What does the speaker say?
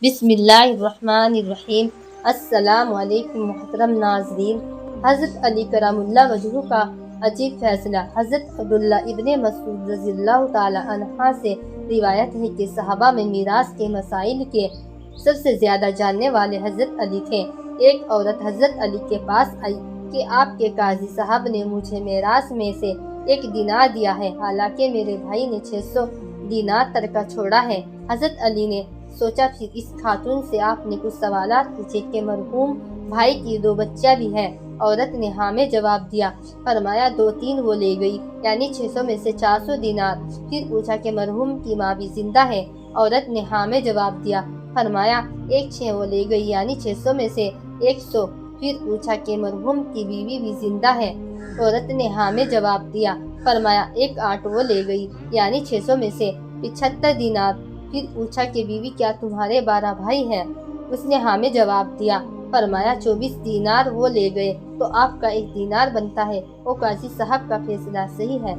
بسم اللہ الرحمن الرحیم۔ السلام علیکم محترم ناظرین۔ حضرت علی کرم اللہ وجہہ کا عجیب فیصلہ۔ حضرت عبداللہ ابن مسعود رضی اللہ تعالی عنہ سے روایت ہے کہ صحابہ میں میراث کے مسائل کے سب سے زیادہ جاننے والے حضرت علی تھے۔ ایک عورت حضرت علی کے پاس آئی کہ آپ کے قاضی صاحب نے مجھے میراث میں سے 1 دینار دیا ہے، حالانکہ میرے بھائی نے 600 دینار ترکہ چھوڑا ہے۔ حضرت علی نے سوچا، پھر اس خاتون سے آپ نے کچھ سوالات پوچھے کہ مرحوم بھائی کی 2 بچیاں بھی ہیں۔ عورت نے ہاں میں جواب دیا۔ فرمایا 2-3 وہ لے گئی، یعنی 600 میں سے 400 دینار۔ پھر پوچھا کہ مرحوم کی ماں بھی زندہ ہے۔ عورت نے ہاں میں جواب دیا۔ فرمایا 1/6 وہ لے گئی، یعنی 600 میں سے 100۔ پھر پوچھا کہ مرحوم کی بیوی بھی زندہ ہے۔ عورت نے ہاں میں جواب دیا۔ فرمایا 1/8 وہ لے گئی، یعنی 600 میں سے 75 دینار۔ پھر پوچھا کہ بیوی کیا تمہارے 12 بھائی ہیں؟ اس نے ہاں میں جواب دیا۔ فرمایا 24 دینار وہ لے گئے، تو آپ کا 1 دینار بنتا ہے۔ وہ قاضی صاحب کا فیصلہ صحیح ہے۔